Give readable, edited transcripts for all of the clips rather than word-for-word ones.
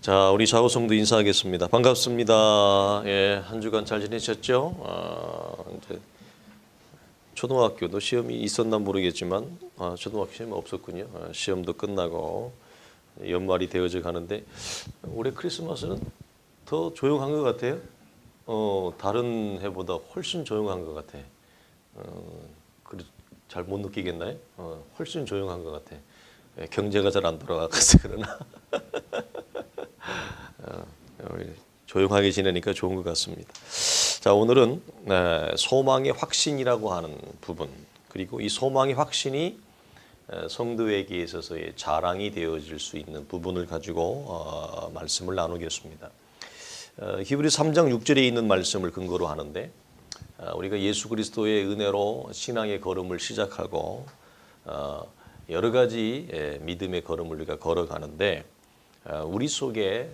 자, 우리 좌우성도 인사하겠습니다. 반갑습니다. 예, 한 주간 잘 지내셨죠? 이제 초등학교도 시험이 있었나 모르겠지만 초등학교 시험이 없었군요. 시험도 끝나고 연말이 되어져 가는데 올해 크리스마스는 더 조용한 것 같아요. 다른 해보다 훨씬 조용한 것 같아. 잘 못 느끼겠나요? 훨씬 조용한 것 같아. 경제가 잘 안 돌아가서 그러나 조용하게 지내니까 좋은 것 같습니다. 자, 오늘은 소망의 확신이라고 하는 부분, 그리고 이 소망의 확신이 성도에게 있어서의 자랑이 되어질 수 있는 부분을 가지고 말씀을 나누겠습니다. 히브리 3장 6절에 있는 말씀을 근거로 하는데, 우리가 예수 그리스도의 은혜로 신앙의 걸음을 시작하고 여러 가지 믿음의 걸음을 우리가 걸어가는데, 우리 속에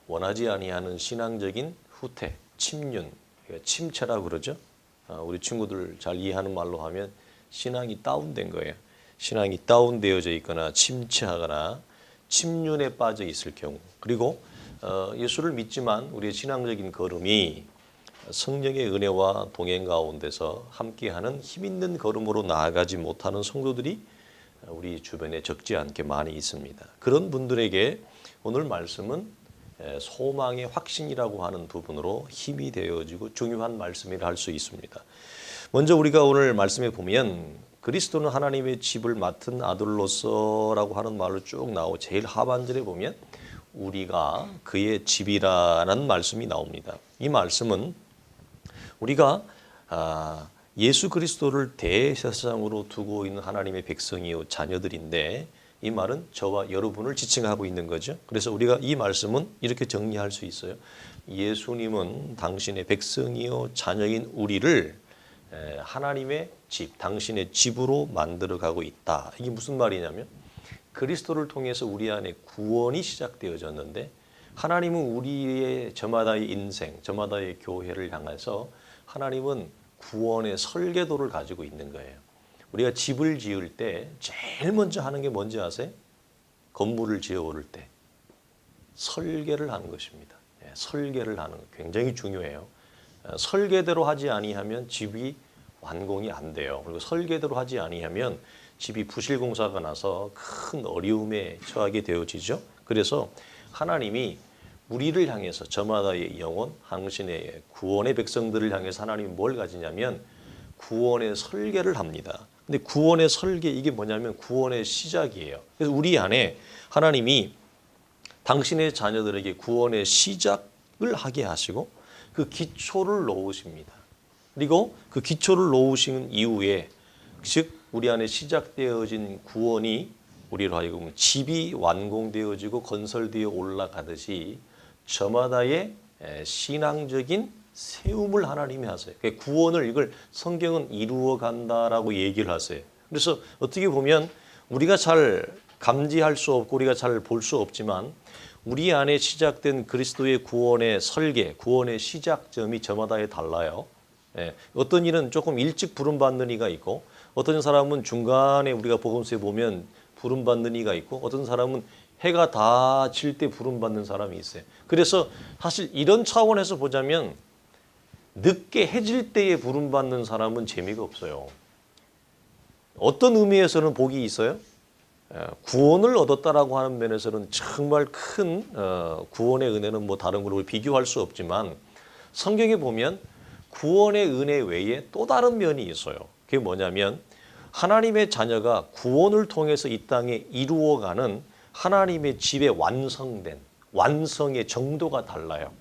원하지 아니하는 신앙적인 후퇴, 침륜, 침체라고 그러죠. 우리 친구들 잘 이해하는 말로 하면 신앙이 다운된 거예요. 신앙이 다운되어져 있거나 침체하거나 침륜에 빠져 있을 경우, 그리고 예수를 믿지만 우리의 신앙적인 걸음이 성령의 은혜와 동행 가운데서 함께하는 힘 있는 걸음으로 나아가지 못하는 성도들이 우리 주변에 적지 않게 많이 있습니다. 그런 분들에게 오늘 말씀은 소망의 확신이라고 하는 부분으로 힘이 되어지고 중요한 말씀이라 할 수 있습니다. 먼저 우리가 오늘 말씀에 보면 그리스도는 하나님의 집을 맡은 아들로서라고 하는 말로 쭉 나오고 제일 하반절에 보면 우리가 그의 집이라는 말씀이 나옵니다. 이 말씀은 우리가 예수 그리스도를 대제사장으로 두고 있는 하나님의 백성이요 자녀들인데, 이 말은 저와 여러분을 지칭하고 있는 거죠. 그래서 우리가 이 말씀은 이렇게 정리할 수 있어요. 예수님은 당신의 백성이요 자녀인 우리를 하나님의 집, 당신의 집으로 만들어가고 있다. 이게 무슨 말이냐면 그리스도를 통해서 우리 안에 구원이 시작되어졌는데, 하나님은 우리의 저마다의 인생, 저마다의 교회를 향해서 하나님은 구원의 설계도를 가지고 있는 거예요. 우리가 집을 지을 때 제일 먼저 하는 게 뭔지 아세요? 건물을 지어 오를 때 설계를 하는 것입니다. 설계를 하는 것 굉장히 중요해요. 설계대로 하지 아니하면 집이 완공이 안 돼요. 그리고 설계대로 하지 아니하면 집이 부실공사가 나서 큰 어려움에 처하게 되어지죠. 그래서 하나님이 우리를 향해서 저마다의 영혼, 당신의 구원의 백성들을 향해서 하나님이 뭘 가지냐면 구원의 설계를 합니다. 근데 구원의 설계, 이게 뭐냐면 구원의 시작이에요. 그래서 우리 안에 하나님이 당신의 자녀들에게 구원의 시작을 하게 하시고 그 기초를 놓으십니다. 그리고 그 기초를 놓으신 이후에, 즉 우리 안에 시작되어진 구원이 우리로 하여금 집이 완공되어지고 건설되어 올라가듯이 저마다의 신앙적인 세움을 하나님이 하세요. 구원을, 이걸 성경은 이루어 간다라고 얘기를 하세요. 그래서 어떻게 보면 우리가 잘 감지할 수 없고 우리가 잘 볼 수 없지만 우리 안에 시작된 그리스도의 구원의 설계, 구원의 시작점이 저마다에 달라요. 어떤 이는 조금 일찍 부름받는 이가 있고, 어떤 사람은 중간에 우리가 복음서에 보면 부름받는 이가 있고, 어떤 사람은 해가 다 질 때 부름받는 사람이 있어요. 그래서 사실 이런 차원에서 보자면 늦게 해질 때에 부름받는 사람은 재미가 없어요. 어떤 의미에서는 복이 있어요? 구원을 얻었다라고 하는 면에서는 정말 큰 구원의 은혜는 뭐 다른 걸로 비교할 수 없지만, 성경에 보면 구원의 은혜 외에 또 다른 면이 있어요. 그게 뭐냐면 하나님의 자녀가 구원을 통해서 이 땅에 이루어가는 하나님의 집에 완성된 완성의 정도가 달라요.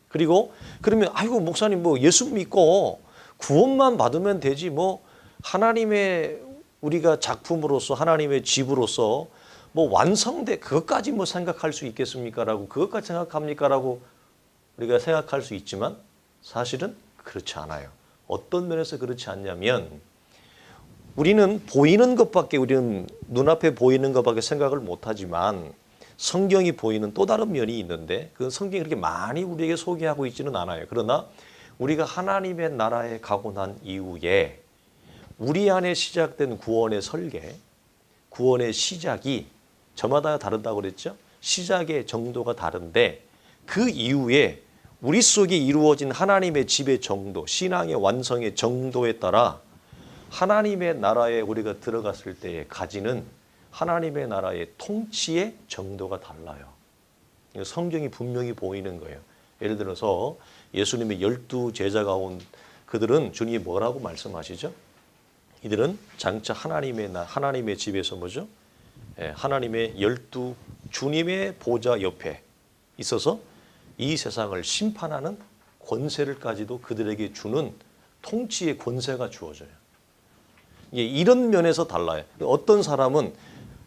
그리고 그러면 아이고 목사님 뭐 예수 믿고 구원만 받으면 되지 뭐 하나님의 우리가 작품으로서 하나님의 집으로서 뭐 완성돼 그것까지 뭐 생각할 수 있겠습니까? 라고 그것까지 생각합니까? 라고 우리가 생각할 수 있지만 사실은 그렇지 않아요. 어떤 면에서 그렇지 않냐면 우리는 보이는 것밖에, 우리는 눈앞에 보이는 것밖에 생각을 못하지만 성경이 보이는 또 다른 면이 있는데 그 성경이 그렇게 많이 우리에게 소개하고 있지는 않아요. 그러나 우리가 하나님의 나라에 가고 난 이후에 우리 안에 시작된 구원의 설계, 구원의 시작이 저마다 다르다고 그랬죠. 시작의 정도가 다른데 그 이후에 우리 속에 이루어진 하나님의 집의 정도, 신앙의 완성의 정도에 따라 하나님의 나라에 우리가 들어갔을 때에 가지는 하나님의 나라의 통치의 정도가 달라요. 성경이 분명히 보이는 거예요. 예를 들어서 예수님의 12 제자 가운 그들은 주님이 뭐라고 말씀하시죠? 이들은 장차 하나님의 집에서 뭐죠? 하나님의 12 주님의 보좌 옆에 있어서 이 세상을 심판하는 권세를까지도 그들에게 주는 통치의 권세가 주어져요. 이런 면에서 달라요. 어떤 사람은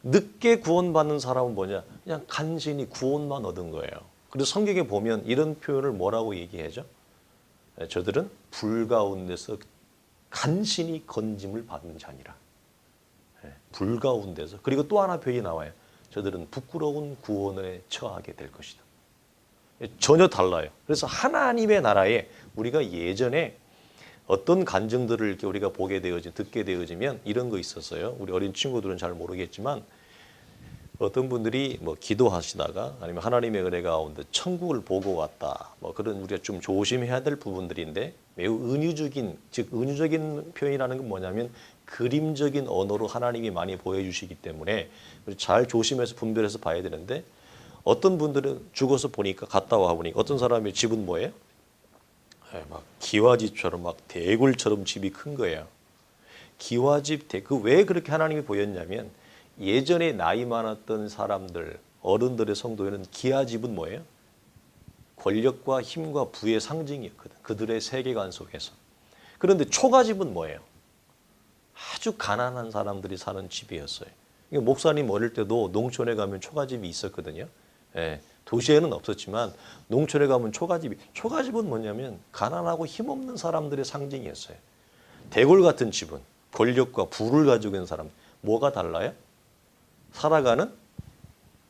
늦게 구원받는 사람은 뭐냐? 그냥 간신히 구원만 얻은 거예요. 그래서 성경에 보면 이런 표현을 뭐라고 얘기하죠? 저들은 불 가운데서 간신히 건짐을 받는 자니라. 불 가운데서. 그리고 또 하나 표현이 나와요. 저들은 부끄러운 구원에 처하게 될 것이다. 전혀 달라요. 그래서 하나님의 나라에 우리가 예전에 어떤 간증들을 이렇게 우리가 듣게 되어지면 이런 거 있었어요. 우리 어린 친구들은 잘 모르겠지만 어떤 분들이 뭐 기도하시다가 아니면 하나님의 은혜 가운데 천국을 보고 왔다. 뭐 그런 우리가 좀 조심해야 될 부분들인데 매우 은유적인 표현이라는 건 뭐냐면 그림적인 언어로 하나님이 많이 보여주시기 때문에 잘 조심해서 분별해서 봐야 되는데 어떤 분들은 죽어서 보니까 갔다 와 보니까 어떤 사람의 집은 뭐예요? 막 기와집처럼 막 대굴처럼 집이 큰 거예요. 기와집 왜 그렇게 하나님이 보였냐면 예전에 나이 많았던 사람들 어른들의 성도에는 기와집은 뭐예요? 권력과 힘과 부의 상징이었거든. 그들의 세계관 속에서. 그런데 초가집은 뭐예요? 아주 가난한 사람들이 사는 집이었어요. 목사님 어릴 때도 농촌에 가면 초가집이 있었거든요. 도시에는 없었지만 농촌에 가면 초가집은 뭐냐면 가난하고 힘없는 사람들의 상징이었어요. 대골 같은 집은 권력과 부를 가지고 있는 사람. 뭐가 달라요? 살아가는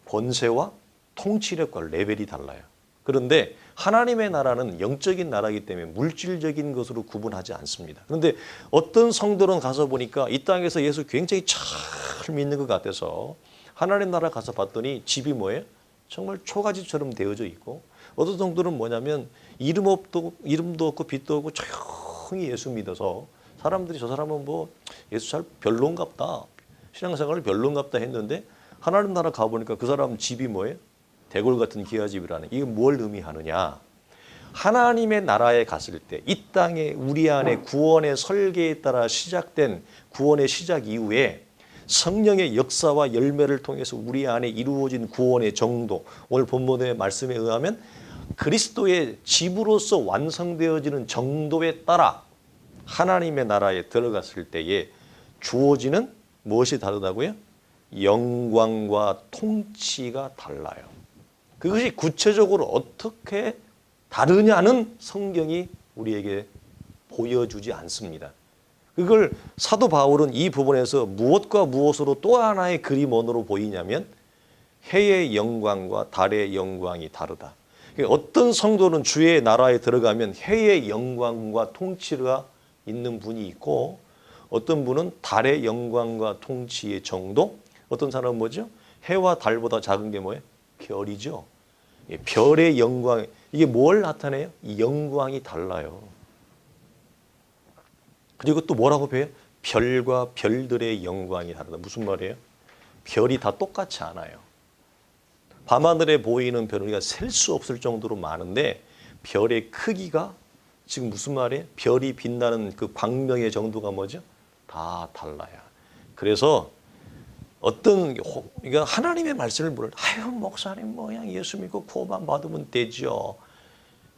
권세와 통치력과 레벨이 달라요. 그런데 하나님의 나라는 영적인 나라이기 때문에 물질적인 것으로 구분하지 않습니다. 그런데 어떤 성도는 가서 보니까 이 땅에서 예수 굉장히 잘 믿는 것 같아서 하나님 나라 가서 봤더니 집이 뭐예요? 정말 초가집처럼 되어져 있고 어떤 성도는 뭐냐면 이름도 없고 빛도 없고 조용히 예수 믿어서 사람들이 저 사람은 뭐 예수 잘 별론갑다. 신앙생활을 별론갑다 했는데 하나님 나라 가보니까 그 사람 집이 뭐예요? 대골 같은 기와집이라는 이게 뭘 의미하느냐? 하나님의 나라에 갔을 때 이 땅에 우리 안에 구원의 설계에 따라 시작된 구원의 시작 이후에 성령의 역사와 열매를 통해서 우리 안에 이루어진 구원의 정도 오늘 본문의 말씀에 의하면 그리스도의 집으로서 완성되어지는 정도에 따라 하나님의 나라에 들어갔을 때에 주어지는 무엇이 다르다고요? 영광과 통치가 달라요. 그것이 구체적으로 어떻게 다르냐는 성경이 우리에게 보여주지 않습니다. 그걸 사도 바울은 이 부분에서 무엇과 무엇으로 또 하나의 그림원으로 보이냐면 해의 영광과 달의 영광이 다르다. 어떤 성도는 주의 나라에 들어가면 해의 영광과 통치가 있는 분이 있고 어떤 분은 달의 영광과 통치의 정도, 어떤 사람은 뭐죠? 해와 달보다 작은 게 뭐예요? 별이죠. 별의 영광, 이게 뭘 나타내요? 이 영광이 달라요. 그리고 또 뭐라고 배워요? 별과 별들의 영광이 다르다. 무슨 말이에요? 별이 다 똑같지 않아요. 밤하늘에 보이는 별은 우리가 셀 수 없을 정도로 많은데 별의 크기가 지금 무슨 말이에요? 별이 빛나는 그 광명의 정도가 뭐죠? 다 달라요. 그래서 그러니까 하나님의 말씀을 물을 아유 목사님 그냥 예수 믿고 구원만 받으면 되죠.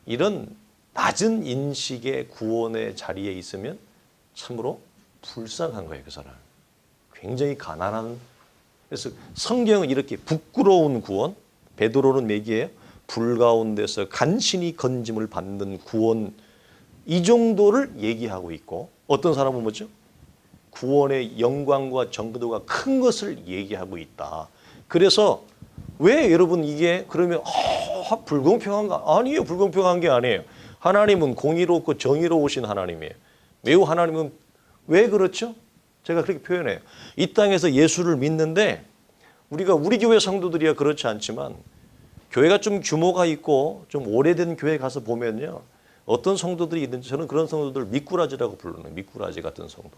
이런 낮은 인식의 구원의 자리에 있으면 참으로 불쌍한 거예요. 그 사람. 굉장히 가난한. 그래서 성경은 이렇게 부끄러운 구원, 베드로는 얘기해요. 불 가운데서 간신히 건짐을 받는 구원, 이 정도를 얘기하고 있고 어떤 사람은 뭐죠? 구원의 영광과 정도가 큰 것을 얘기하고 있다. 그래서 왜 여러분 이게 그러면 불공평한가? 아니에요. 불공평한 게 아니에요. 하나님은 공의롭고 정의로우신 하나님이에요. 매우 하나님은 왜 그렇죠? 제가 그렇게 표현해요. 이 땅에서 예수를 믿는데 우리 교회 성도들이야 그렇지 않지만 교회가 좀 규모가 있고 좀 오래된 교회 가서 보면요. 어떤 성도들이 있는지 저는 그런 성도들 미꾸라지라고 부르는 미꾸라지 같은 성도.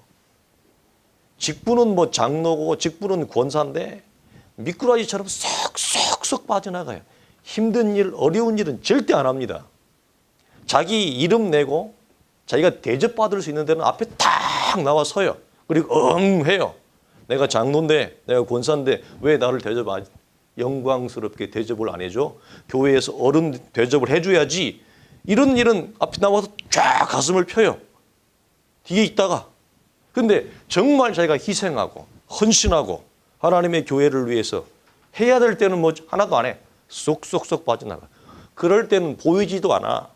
직분은 뭐 장로고 직분은 권사인데 미꾸라지처럼 쏙쏙쏙 빠져나가요. 힘든 일, 어려운 일은 절대 안 합니다. 자기 이름 내고 자기가 대접받을 수 있는 데는 앞에 탁 나와 서요. 그리고 해요. 내가 장로인데 내가 권사인데 왜 나를 영광스럽게 대접을 안 해줘? 교회에서 어른 대접을 해줘야지. 이런 일은 앞에 나와서 쫙 가슴을 펴요. 뒤에 있다가. 근데 정말 자기가 희생하고 헌신하고 하나님의 교회를 위해서 해야 될 때는 뭐 하나도 안 해. 쏙쏙쏙 빠져나가. 그럴 때는 보이지도 않아.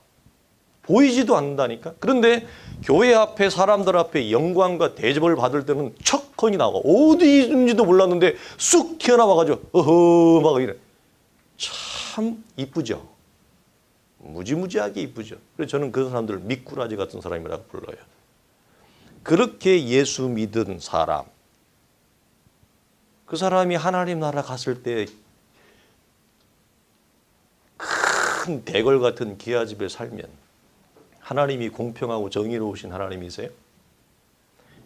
보이지도 않는다니까. 그런데 교회 앞에 사람들 앞에 영광과 대접을 받을 때는 척헌이 나와. 어디 있는지도 몰랐는데 쑥 튀어나와가지고 어허 막 이래. 참 이쁘죠. 무지무지하게 이쁘죠. 그래서 저는 그 사람들을 미꾸라지 같은 사람이라고 불러요. 그렇게 예수 믿은 사람, 그 사람이 하나님 나라 갔을 때 큰 대궐 같은 기아집에 살면 하나님이 공평하고 정의로우신 하나님이세요?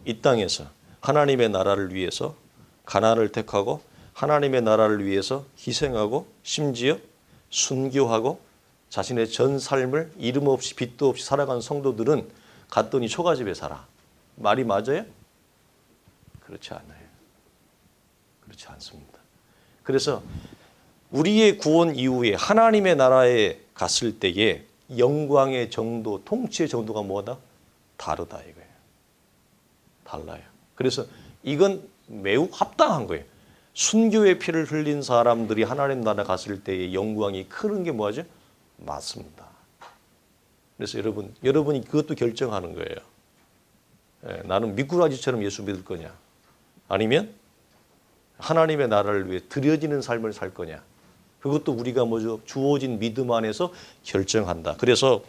이 땅에서 하나님의 나라를 위해서 가난을 택하고 하나님의 나라를 위해서 희생하고 심지어 순교하고 자신의 전 삶을 이름 없이 빚도 없이 살아간 성도들은 갔더니 초가집에 살아. 말이 맞아요? 그렇지 않아요. 그렇지 않습니다. 그래서 우리의 구원 이후에 하나님의 나라에 갔을 때에 영광의 정도, 통치의 정도가 뭐다? 다르다 이거예요. 달라요. 그래서 이건 매우 합당한 거예요. 순교의 피를 흘린 사람들이 하나님 나라 갔을 때의 영광이 크는 게 뭐죠? 맞습니다. 그래서 여러분이 그것도 결정하는 거예요. 나는 미꾸라지처럼 예수 믿을 거냐? 아니면 하나님의 나라를 위해 드려지는 삶을 살 거냐? 그것도 우리가 뭐죠? 주어진 믿음 안에서 결정한다. 그래서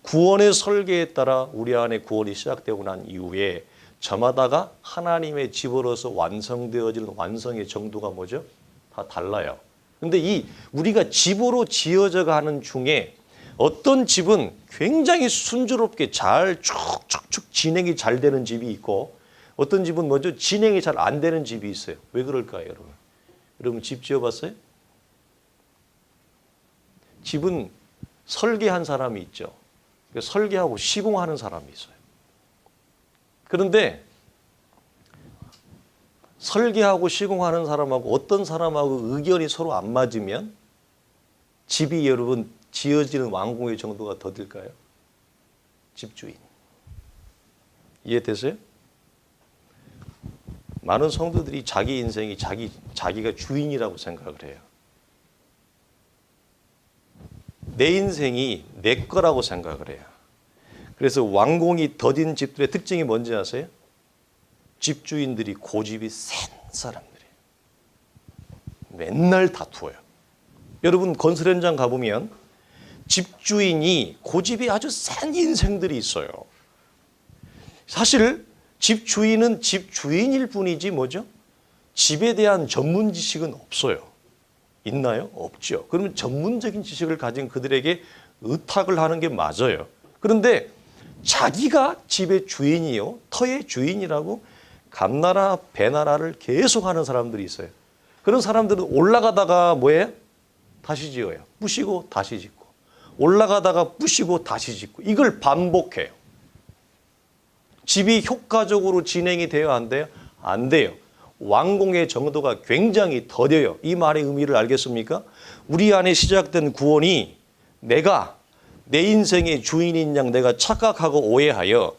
구원의 설계에 따라 우리 안에 구원이 시작되고 난 이후에 저마다가 하나님의 집으로서 완성되어지는 완성의 정도가 뭐죠? 다 달라요. 그런데 이 우리가 집으로 지어져 가는 중에 어떤 집은 굉장히 순조롭게 잘 쭉쭉쭉 진행이 잘 되는 집이 있고 어떤 집은 뭐죠? 진행이 잘 안 되는 집이 있어요. 왜 그럴까요, 여러분? 여러분 집 지어봤어요? 집은 설계한 사람이 있죠. 설계하고 시공하는 사람이 있어요. 그런데 설계하고 시공하는 사람하고 어떤 사람하고 의견이 서로 안 맞으면 집이 여러분 지어지는 완공의 정도가 더딜까요? 집주인. 이해되세요? 많은 성도들이 자기 인생이 자기가 주인이라고 생각을 해요. 내 인생이 내 거라고 생각을 해요. 그래서 완공이 더딘 집들의 특징이 뭔지 아세요? 집주인들이 고집이 센 사람들이에요. 맨날 다투어요. 여러분 건설 현장 가보면 집주인이 고집이 아주 센 인생들이 있어요. 사실 집주인은 집주인일 뿐이지 뭐죠? 집에 대한 전문 지식은 없어요. 있나요? 없죠. 그러면 전문적인 지식을 가진 그들에게 의탁을 하는 게 맞아요. 그런데 자기가 집의 주인이요, 터의 주인이라고 감나라 배나라를 계속하는 사람들이 있어요. 그런 사람들은 올라가다가 뭐예요? 다시 지어요. 부시고 다시 짓고. 올라가다가 부시고 다시 짓고. 이걸 반복해요. 집이 효과적으로 진행이 돼요? 안 돼요? 안 돼요. 완공의 정도가 굉장히 더뎌요. 이 말의 의미를 알겠습니까? 우리 안에 시작된 구원이 내가 내 인생의 주인인 양 내가 착각하고 오해하여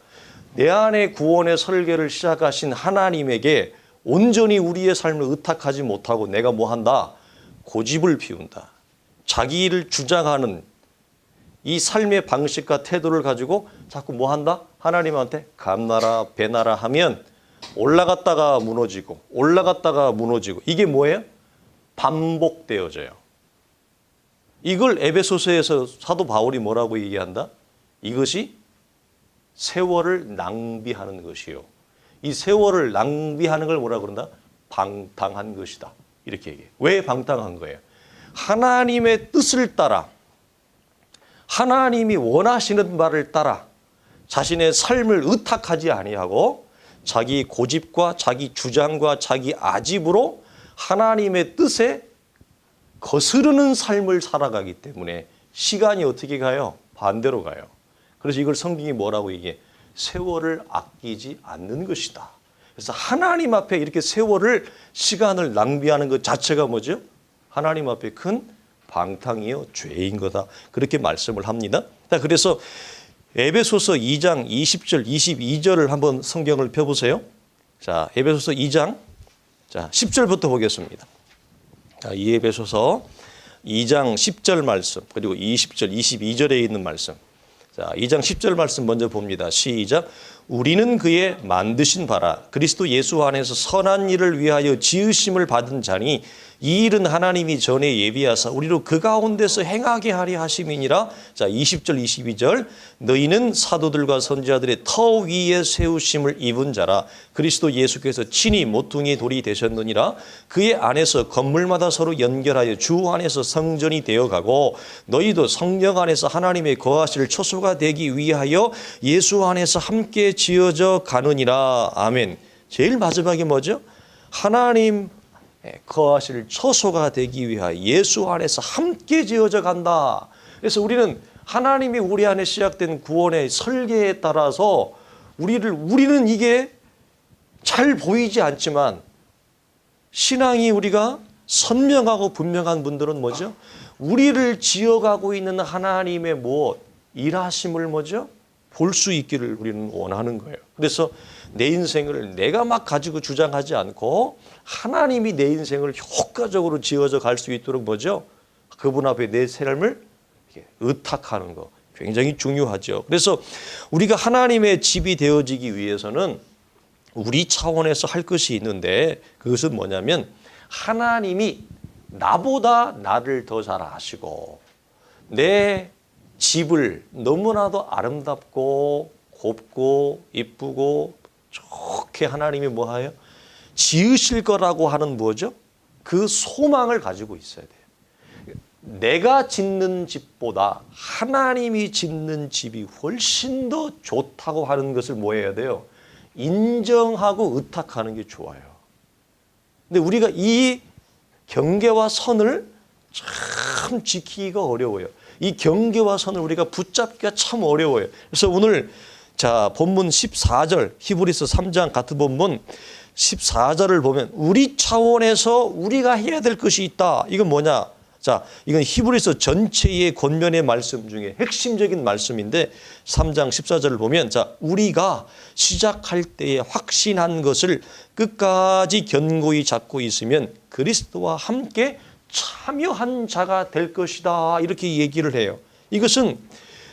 내 안에 구원의 설계를 시작하신 하나님에게 온전히 우리의 삶을 의탁하지 못하고 내가 뭐 한다? 고집을 피운다. 자기 일을 주장하는 이 삶의 방식과 태도를 가지고 자꾸 뭐 한다? 하나님한테 감나라 배나라 하면 올라갔다가 무너지고 올라갔다가 무너지고 이게 뭐예요? 반복되어져요. 이걸 에베소서에서 사도 바울이 뭐라고 얘기한다? 이것이 세월을 낭비하는 것이요. 이 세월을 낭비하는 걸 뭐라고 그런다? 방탕한 것이다. 이렇게 얘기해요. 왜 방탕한 거예요? 하나님의 뜻을 따라 하나님이 원하시는 바를 따라 자신의 삶을 의탁하지 아니하고 자기 고집과 자기 주장과 자기 아집으로 하나님의 뜻에 거스르는 삶을 살아가기 때문에 시간이 어떻게 가요? 반대로 가요. 그래서 이걸 성경이 뭐라고 얘기해? 세월을 아끼지 않는 것이다. 그래서 하나님 앞에 이렇게 세월을 시간을 낭비하는 것 자체가 뭐죠? 하나님 앞에 큰 방탕이요 죄인 거다. 그렇게 말씀을 합니다. 자, 그래서 에베소서 2장 20절 22절을 한번 성경을 펴보세요. 자, 에베소서 2장 자 10절부터 보겠습니다. 자, 이 에베소서 2장 10절 말씀 그리고 20절 22절에 있는 말씀. 자, 2장 10절 말씀 먼저 봅니다. 시작. 우리는 그의 만드신 바라 그리스도 예수 안에서 선한 일을 위하여 지으심을 받은 자니 이 일은 하나님이 전에 예비하사 우리로 그 가운데서 행하게 하려 하심이니라. 자, 20절 22절 너희는 사도들과 선지자들의 터 위에 세우심을 입은 자라 그리스도 예수께서 친히 모퉁이 돌이 되셨느니라. 그의 안에서 건물마다 서로 연결하여 주 안에서 성전이 되어가고 너희도 성령 안에서 하나님의 거하실 초소가 되기 위하여 예수 안에서 함께 지어져 가느니라. 아멘. 제일 마지막에 뭐죠? 하나님 거하실 초소가 되기 위하여 예수 안에서 함께 지어져 간다. 그래서 우리는 하나님이 우리 안에 시작된 구원의 설계에 따라서 우리는 이게 잘 보이지 않지만 신앙이 우리가 선명하고 분명한 분들은 뭐죠? 우리를 지어가고 있는 하나님의 일하심을 뭐죠? 볼 수 있기를 우리는 원하는 거예요. 그래서 내 인생을 내가 막 가지고 주장하지 않고 하나님이 내 인생을 효과적으로 지어져 갈 수 있도록 뭐죠? 그분 앞에 내 삶을 의탁하는 거 굉장히 중요하죠. 그래서 우리가 하나님의 집이 되어지기 위해서는 우리 차원에서 할 것이 있는데 그것은 뭐냐면 하나님이 나보다 나를 더 잘 아시고 내 집을 너무나도 아름답고 곱고 이쁘고 좋게 하나님이 뭐하여 지으실 거라고 하는 뭐죠? 그 소망을 가지고 있어야 돼요. 내가 짓는 집보다 하나님이 짓는 집이 훨씬 더 좋다고 하는 것을 뭐 해야 돼요? 인정하고 의탁하는 게 좋아요. 근데 우리가 이 경계와 선을 참 지키기가 어려워요. 이 경계와 선을 우리가 붙잡기가 참 어려워요. 그래서 오늘 자 본문 14절 히브리서 3장 같은 본문 14절을 보면 우리 차원에서 우리가 해야 될 것이 있다. 이건 뭐냐? 자, 이건 히브리서 전체의 권면의 말씀 중에 핵심적인 말씀인데 3장 14절을 보면 자, 우리가 시작할 때에 확신한 것을 끝까지 견고히 잡고 있으면 그리스도와 함께 참여한 자가 될 것이다. 이렇게 얘기를 해요. 이것은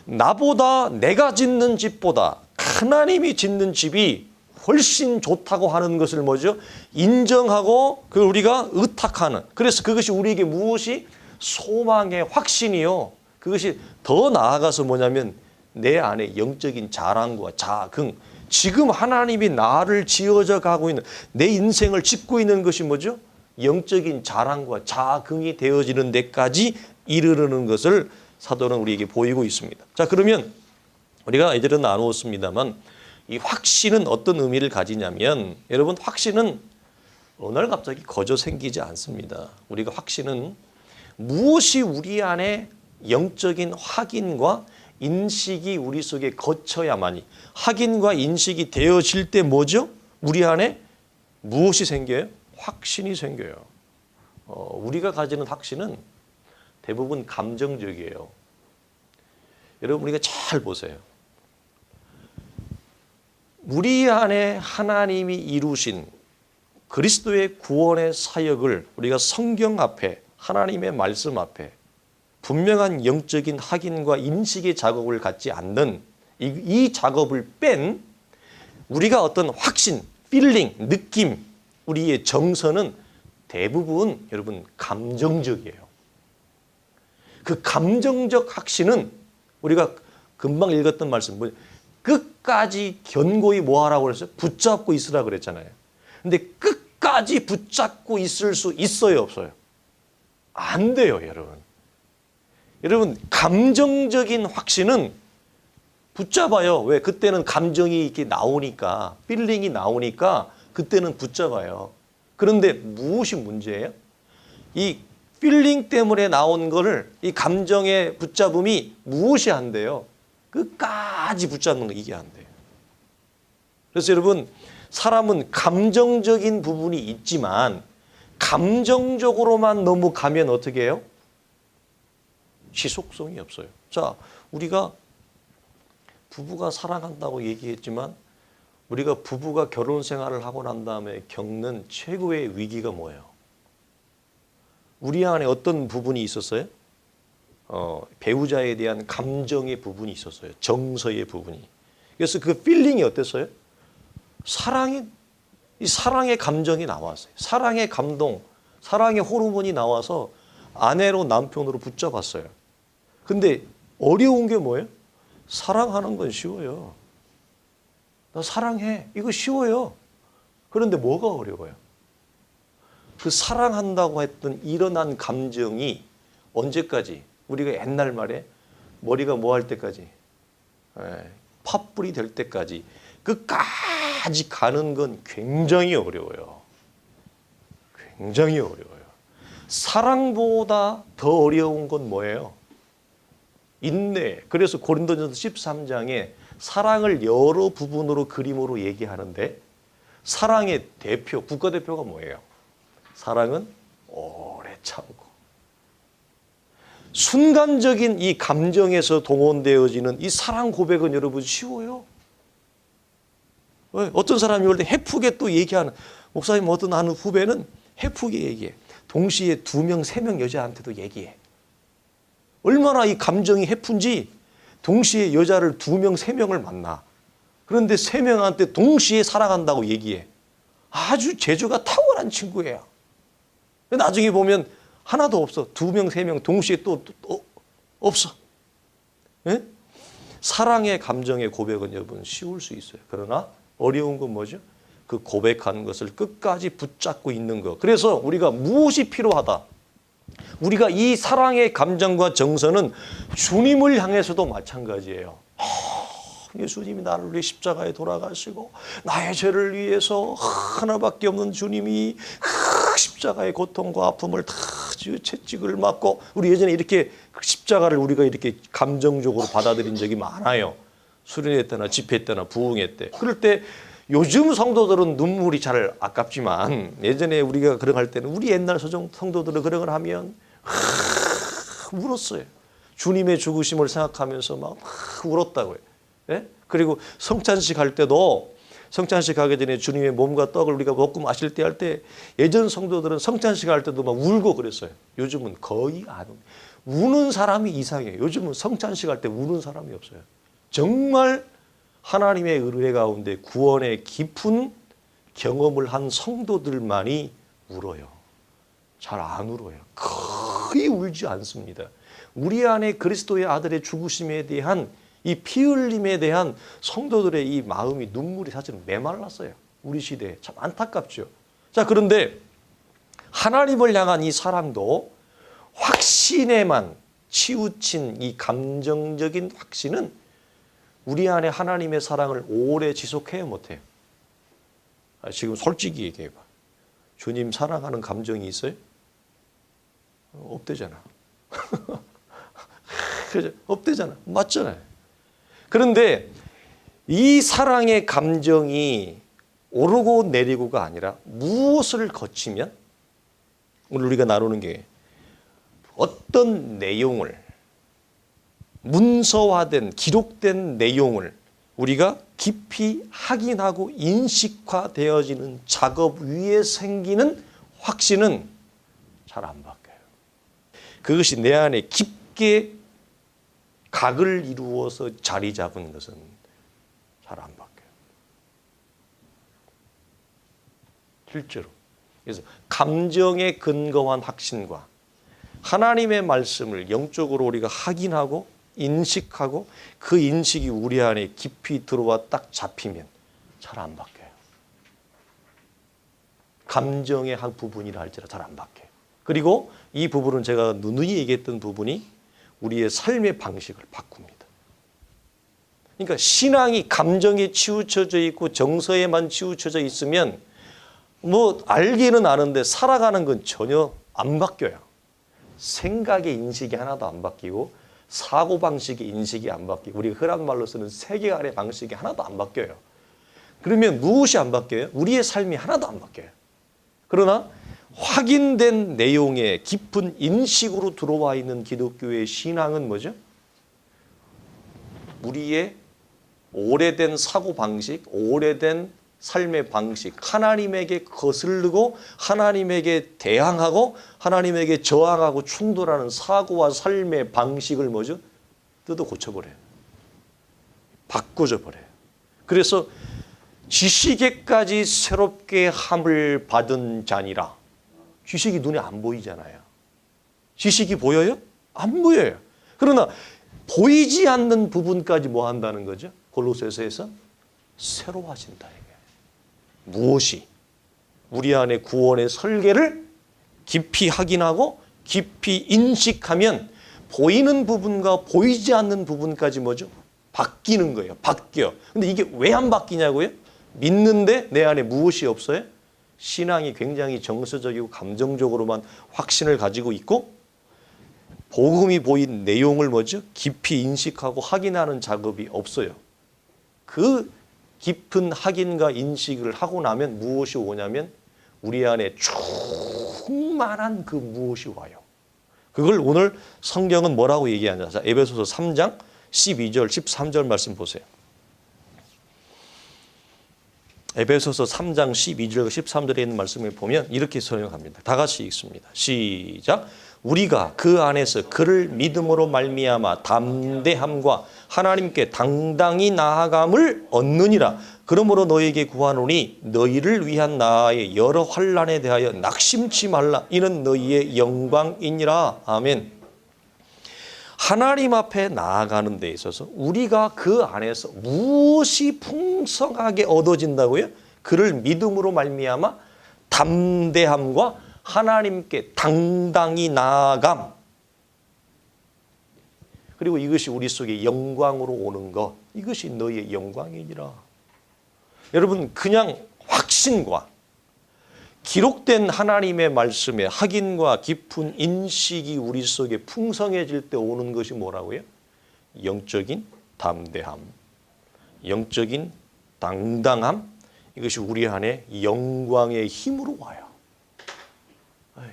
나보다 내가 짓는 집보다 하나님이 짓는 집이 훨씬 좋다고 하는 것을 뭐죠? 인정하고 그걸 우리가 의탁하는. 그래서 그것이 우리에게 무엇이? 소망의 확신이요. 그것이 더 나아가서 뭐냐면 내 안에 영적인 자랑과 자긍. 지금 하나님이 나를 지어져 가고 있는 내 인생을 짓고 있는 것이 뭐죠? 영적인 자랑과 자긍이 되어지는 데까지 이르르는 것을 사도는 우리에게 보이고 있습니다. 자, 그러면 우리가 이제는 나누었습니다만 이 확신은 어떤 의미를 가지냐면 여러분 확신은 어느 날 갑자기 거저 생기지 않습니다. 우리가 확신은 무엇이 우리 안에 영적인 확인과 인식이 우리 속에 거쳐야만이 확인과 인식이 되어질 때 뭐죠? 우리 안에 무엇이 생겨요? 확신이 생겨요. 우리가 가지는 확신은 대부분 감정적이에요. 여러분 우리가 잘 보세요. 우리 안에 하나님이 이루신 그리스도의 구원의 사역을 우리가 성경 앞에 하나님의 말씀 앞에 분명한 영적인 확인과 인식의 작업을 갖지 않는 이 작업을 뺀 우리가 어떤 확신, 필링, 느낌, 우리의 정서는 대부분 여러분 감정적이에요. 그 감정적 확신은 우리가 금방 읽었던 말씀 끝까지 견고히 뭐하라고 그랬어요? 붙잡고 있으라 그랬잖아요. 근데 끝까지 끝까지 붙잡고 있을 수 있어요, 없어요? 안 돼요, 여러분. 여러분, 감정적인 확신은 붙잡아요. 왜? 그때는 감정이 이렇게 나오니까, 필링이 나오니까 그때는 붙잡아요. 그런데 무엇이 문제예요? 이 필링 때문에 나온 거를, 이 감정의 붙잡음이 무엇이 안 돼요? 끝까지 붙잡는 거, 이게 안 돼요. 그래서 여러분, 사람은 감정적인 부분이 있지만 감정적으로만 너무 가면 어떻게 해요? 지속성이 없어요. 자, 우리가 부부가 사랑한다고 얘기했지만 우리가 부부가 결혼 생활을 하고 난 다음에 겪는 최고의 위기가 뭐예요? 우리 안에 어떤 부분이 있었어요? 배우자에 대한 감정의 부분이 있었어요. 정서의 부분이. 그래서 그 필링이 어땠어요? 이 사랑의 감정이 나왔어요. 사랑의 감동, 사랑의 호르몬이 나와서 아내로 남편으로 붙잡았어요. 근데 어려운 게 뭐예요? 사랑하는 건 쉬워요. 나 사랑해. 이거 쉬워요. 그런데 뭐가 어려워요? 그 사랑한다고 했던 일어난 감정이 언제까지? 우리가 옛날 말에 머리가 뭐 할 때까지? 팥불이 될 때까지. 끝까지 가는 건 굉장히 어려워요. 굉장히 어려워요. 사랑보다 더 어려운 건 뭐예요? 인내. 그래서 고린도전서 13장에 사랑을 여러 부분으로 그림으로 얘기하는데 사랑의 대표, 국가대표가 뭐예요? 사랑은 오래 참고. 순간적인 이 감정에서 동원되어지는 이 사랑 고백은 여러분 쉬워요. 왜? 어떤 사람이 올 때 해프게 또 얘기하는, 목사님 어떤 아는 후배는 해프게 얘기해. 동시에 2명, 3명 여자한테도 얘기해. 얼마나 이 감정이 해픈지 동시에 여자를 2명, 3명을 만나. 그런데 3명한테 동시에 사랑한다고 얘기해. 아주 재주가 탁월한 친구예요. 나중에 보면 하나도 없어. 2명, 3명 동시에 또 없어. 예? 사랑의 감정의 고백은 여러분 쉬울 수 있어요. 그러나 어려운 건 뭐죠? 그 고백하는 것을 끝까지 붙잡고 있는 것. 그래서 우리가 무엇이 필요하다? 우리가 이 사랑의 감정과 정서는 주님을 향해서도 마찬가지예요. 예수님이 나를 위해 십자가에 돌아가시고 나의 죄를 위해서 하나밖에 없는 주님이 십자가의 고통과 아픔을 다 채찍을 맞고, 우리 예전에 이렇게 십자가를 우리가 이렇게 감정적으로 받아들인 적이 많아요. 수련회 때나 집회 때나 부흥회 때. 그럴 때 요즘 성도들은 눈물이 잘 아깝지만 예전에 우리가 그런 할 때는 우리 옛날 성도들은 그런 걸 하면 울었어요. 주님의 죽으심을 생각하면서 막 울었다고요. 예? 그리고 성찬식 할 때도 성찬식 하기 전에 주님의 몸과 떡을 우리가 먹고 마실 때 할 때 예전 성도들은 성찬식 할 때도 막 울고 그랬어요. 요즘은 거의 안 웁니다. 우는 사람이 이상해요. 요즘은 성찬식 할 때 우는 사람이 없어요. 정말 하나님의 은혜 가운데 구원의 깊은 경험을 한 성도들만이 울어요. 잘 안 울어요. 거의 울지 않습니다. 우리 안에 그리스도의 아들의 죽으심에 대한 이 피 흘림에 대한 성도들의 이 마음이, 눈물이 사실은 메말랐어요. 우리 시대에. 참 안타깝죠. 자, 그런데 하나님을 향한 이 사랑도 확신에만 치우친 이 감정적인 확신은 우리 안에 하나님의 사랑을 오래 지속해야 못해요. 지금 솔직히 얘기해봐. 주님 사랑하는 감정이 있어요? 없대잖아. 그죠? 없대잖아. 맞잖아요. 그런데 이 사랑의 감정이 오르고 내리고가 아니라 무엇을 거치면, 오늘 우리가 나누는 게 어떤 내용을, 문서화된 기록된 내용을 우리가 깊이 확인하고 인식화되어지는 작업 위에 생기는 확신은 잘 안 바뀌어요. 그것이 내 안에 깊게 각을 이루어서 자리 잡은 것은 잘 안 바뀌어요. 실제로. 그래서 감정에 근거한 확신과 하나님의 말씀을 영적으로 우리가 확인하고 인식하고 그 인식이 우리 안에 깊이 들어와 딱 잡히면 잘 안 바뀌어요. 감정의 한 부분이라 할지라도 잘 안 바뀌어요. 그리고 이 부분은 제가 누누이 얘기했던 부분이 우리의 삶의 방식을 바꿉니다. 그러니까 신앙이 감정에 치우쳐져 있고 정서에만 치우쳐져 있으면 뭐 알기는 아는데 살아가는 건 전혀 안 바뀌어요. 생각의 인식이 하나도 안 바뀌고 사고방식의 인식이 안 바뀌고 우리가 흔한 말로 쓰는 세계관의 방식이 하나도 안 바뀌어요. 그러면 무엇이 안 바뀌어요? 우리의 삶이 하나도 안 바뀌어요. 그러나 확인된 내용의 깊은 인식으로 들어와 있는 기독교의 신앙은 뭐죠? 우리의 오래된 사고방식, 오래된 삶의 방식, 하나님에게 거슬르고 하나님에게 대항하고 하나님에게 저항하고 충돌하는 사고와 삶의 방식을 뭐죠? 뜯어 고쳐버려요. 바꿔줘 버려요. 그래서 지식에까지 새롭게 함을 받은 자니라. 지식이 눈에 안 보이잖아요. 지식이 보여요? 안 보여요. 그러나 보이지 않는 부분까지 뭐 한다는 거죠? 골로새서에서 새로워진다. 무엇이? 우리 안에 구원의 설계를 깊이 확인하고 깊이 인식하면 보이는 부분과 보이지 않는 부분까지 뭐죠? 바뀌는 거예요. 바뀌어. 근데 이게 왜 안 바뀌냐고요? 믿는데 내 안에 무엇이 없어요? 신앙이 굉장히 정서적이고 감정적으로만 확신을 가지고 있고 복음이 보인 내용을 뭐죠? 깊이 인식하고 확인하는 작업이 없어요. 그 깊은 확인과 인식을 하고 나면 무엇이 오냐면 우리 안에 충만한 그 무엇이 와요. 그걸 오늘 성경은 뭐라고 얘기하냐. 자, 에베소서 3장 12절, 13절 말씀 보세요. 에베소서 3장 12절과 13절에 있는 말씀을 보면 이렇게 설명합니다. 다 같이 읽습니다. 시작. 우리가 그 안에서 그를 믿음으로 말미암아 담대함과 하나님께 당당히 나아감을 얻느니라. 그러므로 너희에게 구하노니 너희를 위한 나의 여러 환난에 대하여 낙심치 말라. 이는 너희의 영광이니라. 아멘. 하나님 앞에 나아가는 데 있어서 우리가 그 안에서 무엇이 풍성하게 얻어진다고요? 그를 믿음으로 말미암아 담대함과 하나님께 당당히 나아감. 그리고 이것이 우리 속에 영광으로 오는 것. 이것이 너희의 영광이니라. 여러분 그냥 확신과 기록된 하나님의 말씀의 확인과 깊은 인식이 우리 속에 풍성해질 때 오는 것이 뭐라고요? 영적인 담대함, 영적인 당당함. 이것이 우리 안에 영광의 힘으로 와요.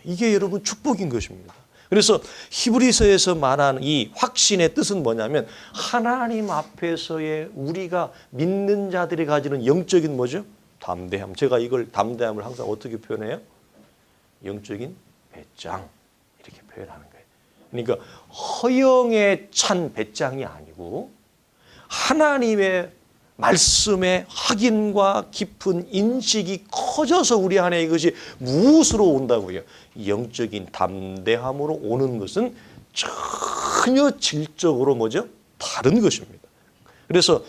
이게 여러분 축복인 것입니다. 그래서 히브리서에서 말하는 이 확신의 뜻은 뭐냐면 하나님 앞에서의 우리가 믿는 자들이 가지는 영적인 뭐죠? 담대함. 제가 이걸 담대함을 항상 어떻게 표현해요? 영적인 배짱 이렇게 표현하는 거예요. 그러니까 허영에 찬 배짱이 아니고 하나님의 말씀의 확인과 깊은 인식이 커져서 우리 안에 이것이 무엇으로 온다고요? 영적인 담대함으로 오는 것은 전혀 질적으로 뭐죠? 다른 것입니다. 그래서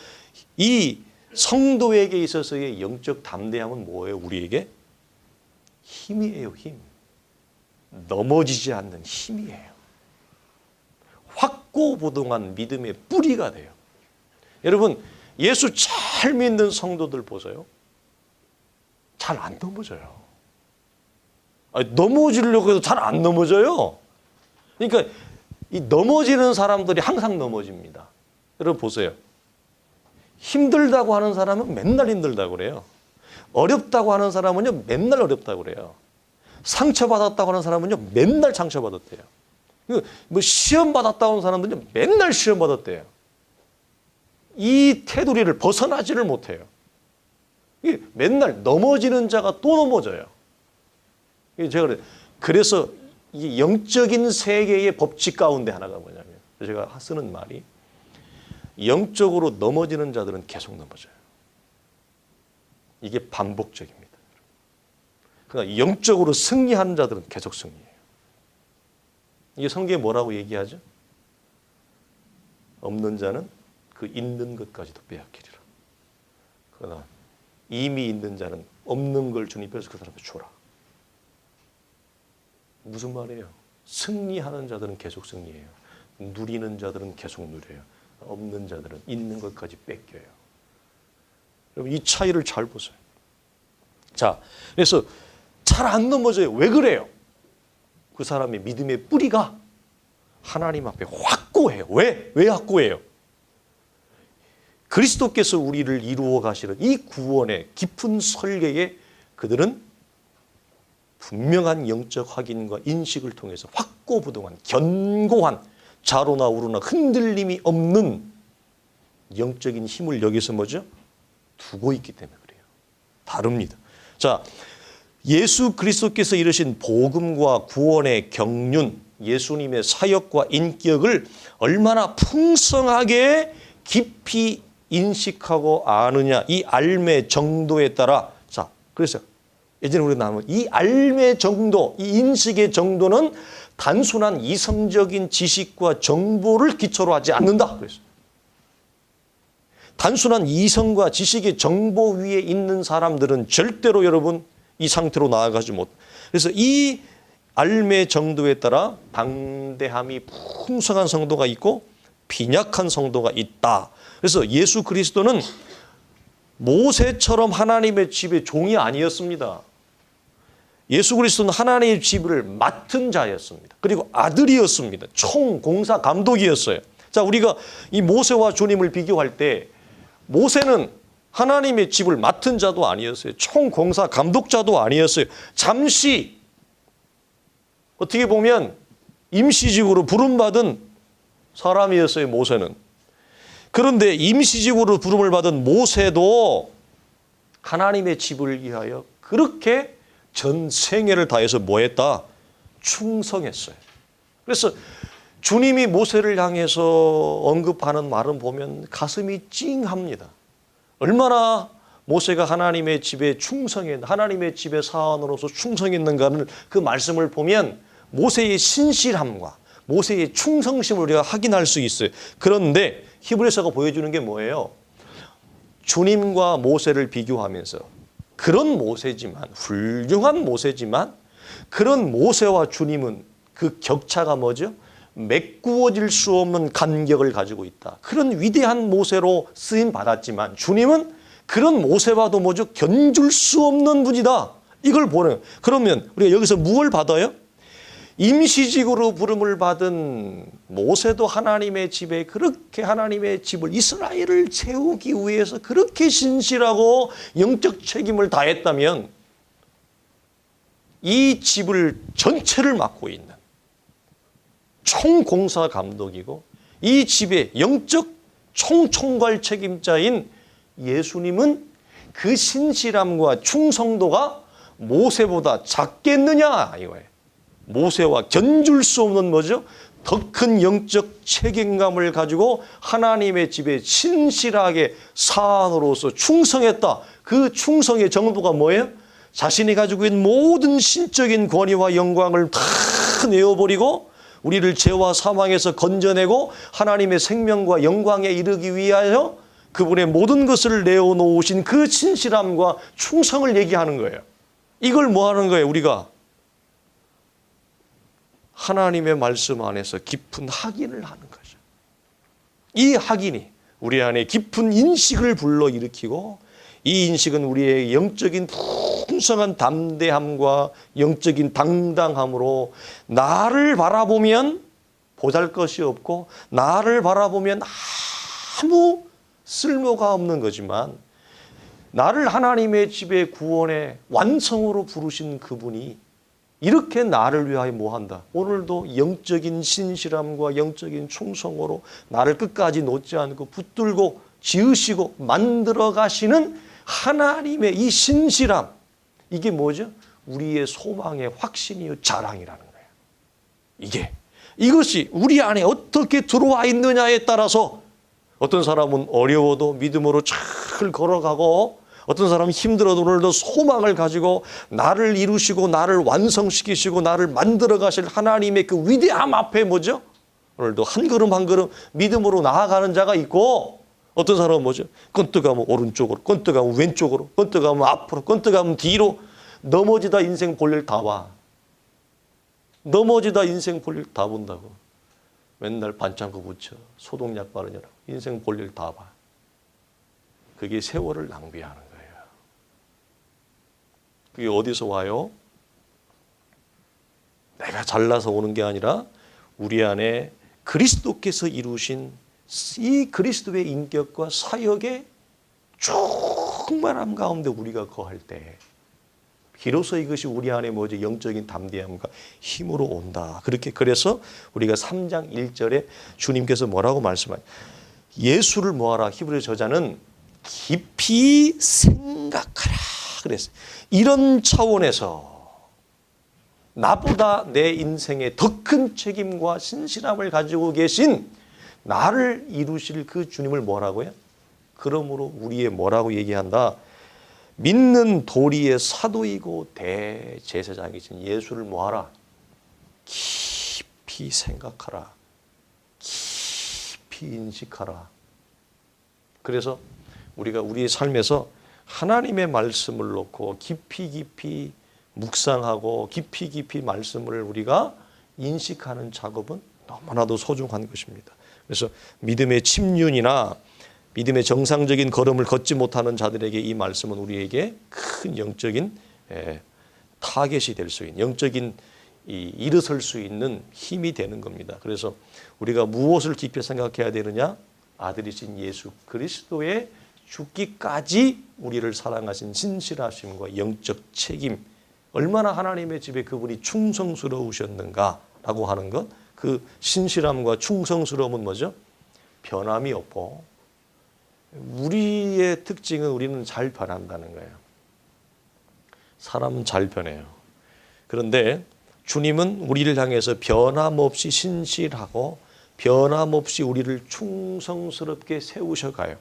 이 성도에게 있어서의 영적 담대함은 뭐예요? 우리에게? 힘이에요, 힘. 넘어지지 않는 힘이에요. 확고부동한 믿음의 뿌리가 돼요. 여러분 예수 잘 믿는 성도들 보세요. 잘 안 넘어져요. 넘어지려고 해도 잘 안 넘어져요. 그러니까 이 넘어지는 사람들이 항상 넘어집니다. 여러분 보세요. 힘들다고 하는 사람은 맨날 힘들다고 그래요. 어렵다고 하는 사람은요 맨날 어렵다고 그래요. 상처받았다고 하는 사람은요 맨날 상처받았대요. 뭐 시험 받았다고 하는 사람들은요 맨날 시험 받았대요. 이 테두리를 벗어나지를 못해요. 맨날 넘어지는 자가 또 넘어져요. 제가 그래서 이 영적인 세계의 법칙 가운데 하나가 뭐냐면 제가 쓰는 말이 영적으로 넘어지는 자들은 계속 넘어져요. 이게 반복적입니다. 그러나 영적으로 승리하는 자들은 계속 승리해요. 이게 성경에 뭐라고 얘기하죠? 없는 자는 그 있는 것까지도 빼앗기리라. 그러나 이미 있는 자는 없는 걸 주님께서 그 사람에게 주라. 무슨 말이에요? 승리하는 자들은 계속 승리해요. 누리는 자들은 계속 누려요. 없는 자들은 있는 것까지 뺏겨요. 여러분, 이 차이를 잘 보세요. 자, 그래서 잘 안 넘어져요. 왜 그래요? 그 사람의 믿음의 뿌리가 하나님 앞에 확고해요. 왜 확고해요? 그리스도께서 우리를 이루어 가시는 이 구원의 깊은 설계에 그들은 분명한 영적 확인과 인식을 통해서 확고부동한 견고한 좌로나 우로나 흔들림이 없는 영적인 힘을 여기서 뭐죠? 두고 있기 때문에 그래요. 다릅니다. 자, 예수 그리스도께서 이루신 복음과 구원의 경륜, 예수님의 사역과 인격을 얼마나 풍성하게 깊이 인식하고 아느냐, 이 알매 정도에 따라, 자, 그래서 예전에 우리가 나온 이 알매 정도, 이 인식의 정도는 단순한 이성적인 지식과 정보를 기초로 하지 않는다. 그래서 단순한 이성과 지식의 정보 위에 있는 사람들은 절대로 여러분 이 상태로 나아가지 못. 그래서 이 알매 정도에 따라 방대함이 풍성한 성도가 있고 빈약한 성도가 있다. 그래서 예수 그리스도는 모세처럼 하나님의 집의 종이 아니었습니다. 예수 그리스도는 하나님의 집을 맡은 자였습니다. 그리고 아들이었습니다. 총공사 감독이었어요. 자, 우리가 이 모세와 주님을 비교할 때 모세는 하나님의 집을 맡은 자도 아니었어요. 총공사 감독자도 아니었어요. 잠시 어떻게 보면 임시직으로 부름받은 사람이었어요. 모세는. 그런데 임시직으로 부름을 받은 모세도 하나님의 집을 위하여 그렇게 전 생애를 다해서 뭐 했다? 충성했어요. 그래서 주님이 모세를 향해서 언급하는 말은 보면 가슴이 찡합니다. 얼마나 모세가 하나님의 집에 하나님의 집의 사원으로서 충성했는가는 그 말씀을 보면 모세의 신실함과 모세의 충성심을 우리가 확인할 수 있어요. 그런데 히브리서가 보여주는 게 뭐예요? 주님과 모세를 비교하면서 그런 모세지만, 훌륭한 모세지만 그런 모세와 주님은 그 격차가 뭐죠? 메꾸어질 수 없는 간격을 가지고 있다. 그런 위대한 모세로 쓰임 받았지만 주님은 그런 모세와도 뭐죠? 견줄 수 없는 분이다. 이걸 보는. 그러면 우리가 여기서 무엇을 받아요? 임시직으로 부름을 받은 모세도 하나님의 집에 그렇게 하나님의 집을 이스라엘을 세우기 위해서 그렇게 신실하고 영적 책임을 다했다면 이 집을 전체를 맡고 있는 총공사 감독이고 이 집의 영적 총총괄 책임자인 예수님은 그 신실함과 충성도가 모세보다 작겠느냐 이거예요. 모세와 견줄 수 없는 뭐죠? 더 큰 영적 책임감을 가지고 하나님의 집에 신실하게 사안으로서 충성했다. 그 충성의 정도가 뭐예요? 자신이 가지고 있는 모든 신적인 권위와 영광을 다 내어버리고 우리를 죄와 사망에서 건져내고 하나님의 생명과 영광에 이르기 위하여 그분의 모든 것을 내어놓으신 그 신실함과 충성을 얘기하는 거예요. 이걸 뭐 하는 거예요? 우리가 하나님의 말씀 안에서 깊은 확인을 하는 거죠. 이 확인이 우리 안에 깊은 인식을 불러일으키고 이 인식은 우리의 영적인 풍성한 담대함과 영적인 당당함으로 나를 바라보면 보잘것이 없고 나를 바라보면 아무 쓸모가 없는 거지만 나를 하나님의 집의 구원의 완성으로 부르신 그분이 이렇게 나를 위하여 뭐한다? 오늘도 영적인 신실함과 영적인 충성으로 나를 끝까지 놓지 않고 붙들고 지으시고 만들어 가시는 하나님의 이 신실함, 이게 뭐죠? 우리의 소망의 확신이요 자랑이라는 거예요. 이것이 우리 안에 어떻게 들어와 있느냐에 따라서 어떤 사람은 어려워도 믿음으로 잘 걸어가고 어떤 사람은 힘들어도 오늘도 소망을 가지고 나를 이루시고 나를 완성시키시고 나를 만들어 가실 하나님의 그 위대함 앞에 뭐죠? 오늘도 한 걸음 한 걸음 믿음으로 나아가는 자가 있고 어떤 사람은 뭐죠? 끈뜨가면 오른쪽으로, 끈뜨가면 왼쪽으로, 끈뜨가면 앞으로, 끈뜨가면 뒤로 넘어지다 인생 볼일 다 와. 넘어지다 인생 볼일 다 본다고. 맨날 반창고 붙여, 소독약 바르느라고 인생 볼일 다 봐. 그게 세월을 낭비하는 거예요. 그게 어디서 와요? 내가 잘나서 오는 게 아니라 우리 안에 그리스도께서 이루신 이 그리스도의 인격과 사역의 충만함 가운데 우리가 거할 때 비로소 이것이 우리 안에 뭐지? 영적인 담대함과 힘으로 온다. 그래서 우리가 3장 1절에 주님께서 뭐라고 말씀하냐? 예수를 뭐하라? 히브리 저자는 깊이 생각하라 그랬어요. 이런 차원에서 나보다 내 인생에 더 큰 책임과 신실함을 가지고 계신 나를 이루실 그 주님을 뭐라고요? 그러므로 우리의 뭐라고 얘기한다? 믿는 도리의 사도이고 대제사장이신 예수를 뭐하라? 깊이 생각하라. 깊이 인식하라. 그래서 우리가 우리의 삶에서 하나님의 말씀을 놓고 깊이 묵상하고 깊이 말씀을 우리가 인식하는 작업은 너무나도 소중한 것입니다. 그래서 믿음의 침륜이나 믿음의 정상적인 걸음을 걷지 못하는 자들에게 이 말씀은 우리에게 큰 영적인 타겟이 될 수 있는, 영적인 일어설 수 있는 힘이 되는 겁니다. 그래서 우리가 무엇을 깊이 생각해야 되느냐? 아들이신 예수 그리스도의 죽기까지 우리를 사랑하신 신실하심과 영적 책임, 얼마나 하나님의 집에 그분이 충성스러우셨는가라고 하는 것, 그 신실함과 충성스러움은 뭐죠? 변함이 없고, 우리의 특징은 우리는 잘 변한다는 거예요. 사람은 잘 변해요. 그런데 주님은 우리를 향해서 변함없이 신실하고 변함없이 우리를 충성스럽게 세우셔가요.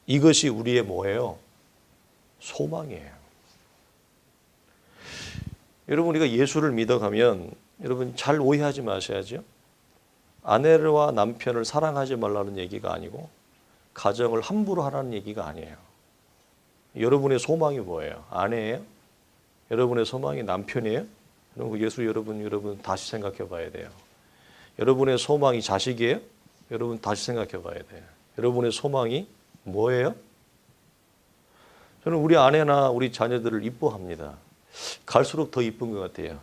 이것이 우리의 뭐예요? 소망이에요. 여러분, 우리가 예수를 믿어가면 여러분 잘 오해하지 마셔야죠. 아내와 남편을 사랑하지 말라는 얘기가 아니고 가정을 함부로 하라는 얘기가 아니에요. 여러분의 소망이 뭐예요? 아내예요? 여러분의 소망이 남편이에요? 예수 여러분 다시 생각해 봐야 돼요. 여러분의 소망이 자식이에요? 여러분 다시 생각해 봐야 돼요. 여러분의 소망이 뭐예요? 저는 우리 아내나 우리 자녀들을 이뻐합니다. 갈수록 더 이쁜 것 같아요.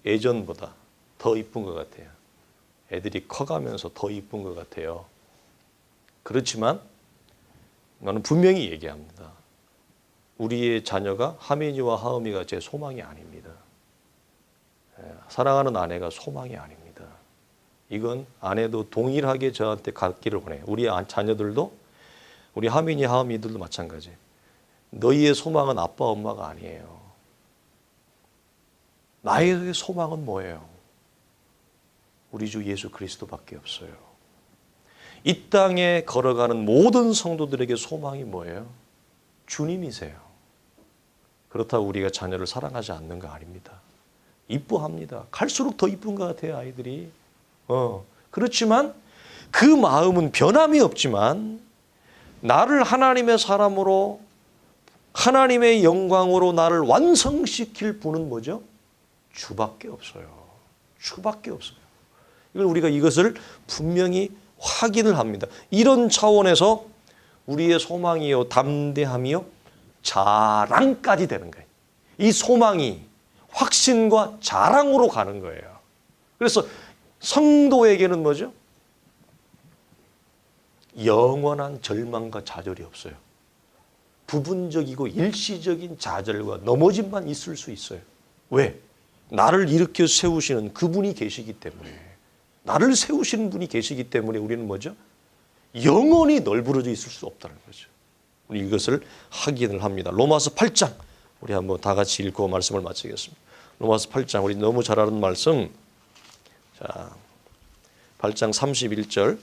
예전보다 더 이쁜 것 같아요. 애들이 커가면서 더 이쁜 것 같아요. 그렇지만 나는 분명히 얘기합니다. 우리의 자녀가 하민이와 하음이가 제 소망이 아닙니다. 사랑하는 아내가 소망이 아닙니다. 이건 아내도 동일하게 저한테 갖기를 원해요. 우리 자녀들도, 우리 하민이 하음이들도 마찬가지. 너희의 소망은 아빠 엄마가 아니에요. 나의 소망은 뭐예요? 우리 주 예수 그리스도밖에 없어요. 이 땅에 걸어가는 모든 성도들에게 소망이 뭐예요? 주님이세요. 그렇다고 우리가 자녀를 사랑하지 않는 거 아닙니다. 이뻐합니다. 갈수록 더 이쁜 것 같아요, 아이들이. 그렇지만 그 마음은 변함이 없지만 나를 하나님의 사람으로, 하나님의 영광으로 나를 완성시킬 분은 뭐죠? 주밖에 없어요. 주밖에 없어요. 이것을 분명히 확인을 합니다. 이런 차원에서 우리의 소망이요, 담대함이요, 자랑까지 되는 거예요. 이 소망이 확신과 자랑으로 가는 거예요. 그래서 성도에게는 뭐죠? 영원한 절망과 좌절이 없어요. 부분적이고 일시적인 좌절과 넘어짐만 있을 수 있어요. 왜? 나를 일으켜 세우시는 그분이 계시기 때문에, 나를 세우시는 분이 계시기 때문에 우리는 뭐죠? 영원히 널브러져 있을 수 없다는 거죠. 우리 이것을 확인을 합니다. 로마서 8장 우리 한번 다 같이 읽고 말씀을 마치겠습니다. 로마서 8장 우리 너무 잘 아는 말씀. 자, 8장 31절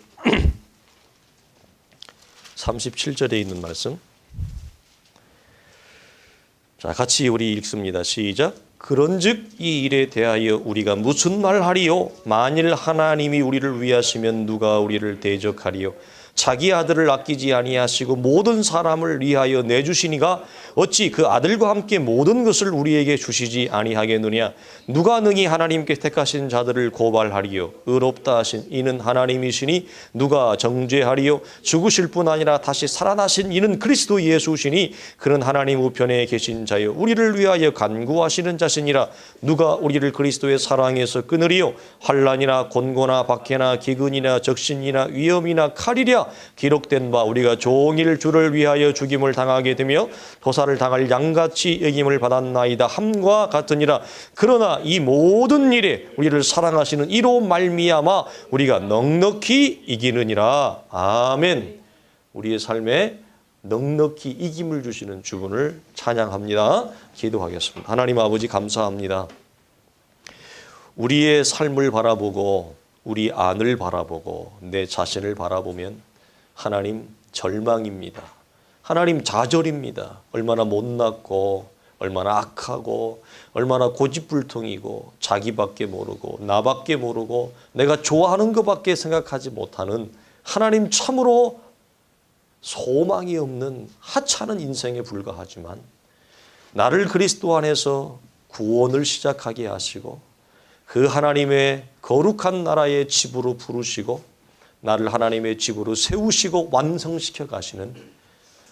37절에 있는 말씀. 자, 같이 우리 읽습니다. 시작. 그런즉 이 일에 대하여 우리가 무슨 말하리요? 만일 하나님이 우리를 위하시면 누가 우리를 대적하리요? 자기 아들을 아끼지 아니하시고 모든 사람을 위하여 내주시니가 어찌 그 아들과 함께 모든 것을 우리에게 주시지 아니하겠느냐. 누가 능히 하나님께 택하신 자들을 고발하리요. 의롭다 하신 이는 하나님이시니 누가 정죄하리요. 죽으실 뿐 아니라 다시 살아나신 이는 그리스도 예수시니 그는 하나님 우편에 계신 자요 우리를 위하여 간구하시는 자시니라. 누가 우리를 그리스도의 사랑에서 끊으리요. 환난이나 곤고나 박해나 기근이나 적신이나 위험이나 칼이랴. 기록된 바 우리가 종일 주를 위하여 죽임을 당하게 되며 도살을 당할 양같이 여김을 받았나이다 함과 같으니라. 그러나 이 모든 일에 우리를 사랑하시는 이로 말미암아 우리가 넉넉히 이기느니라. 아멘. 우리의 삶에 넉넉히 이김을 주시는 주분을 찬양합니다. 기도하겠습니다. 하나님 아버지 감사합니다. 우리의 삶을 바라보고 우리 안을 바라보고 내 자신을 바라보면 하나님 절망입니다. 하나님 좌절입니다. 얼마나 못났고 얼마나 악하고 얼마나 고집불통이고 자기밖에 모르고 나밖에 모르고 내가 좋아하는 것밖에 생각하지 못하는 하나님 참으로 소망이 없는 하찮은 인생에 불과하지만 나를 그리스도 안에서 구원을 시작하게 하시고 그 하나님의 거룩한 나라의 집으로 부르시고 나를 하나님의 집으로 세우시고 완성시켜 가시는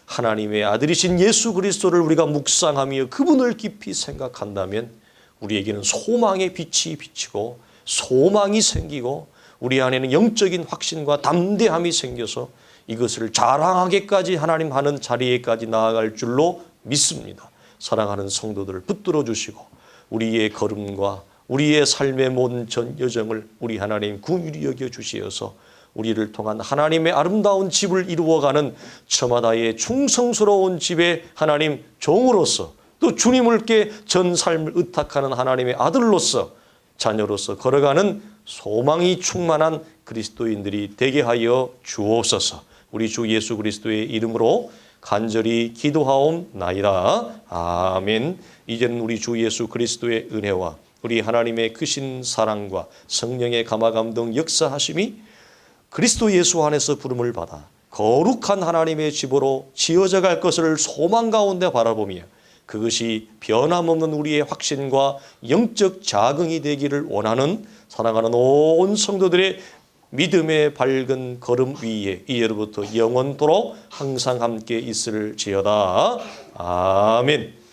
하나님의 아들이신 예수 그리스도를 우리가 묵상하며 그분을 깊이 생각한다면 우리에게는 소망의 빛이 비치고 소망이 생기고 우리 안에는 영적인 확신과 담대함이 생겨서 이것을 자랑하게까지 하나님 하는 자리에까지 나아갈 줄로 믿습니다. 사랑하는 성도들을 붙들어 주시고 우리의 걸음과 우리의 삶의 모든 전 여정을 우리 하나님 긍휼히 여겨 주시어서 우리를 통한 하나님의 아름다운 집을 이루어가는 저마다의 충성스러운 집의 하나님 종으로서 또 주님께 전 삶을 의탁하는 하나님의 아들로서 자녀로서 걸어가는 소망이 충만한 그리스도인들이 되게 하여 주옵소서. 우리 주 예수 그리스도의 이름으로 간절히 기도하옵나이다. 아멘. 이제는 우리 주 예수 그리스도의 은혜와 우리 하나님의 크신 사랑과 성령의 감화감동 역사하심이 그리스도 예수 안에서 부름을 받아 거룩한 하나님의 집으로 지어져 갈 것을 소망 가운데 바라보며 그것이 변함없는 우리의 확신과 영적 자긍이 되기를 원하는 사랑하는 온 성도들의 믿음의 밝은 걸음 위에 이제로부터 영원토록 항상 함께 있을지어다. 아멘.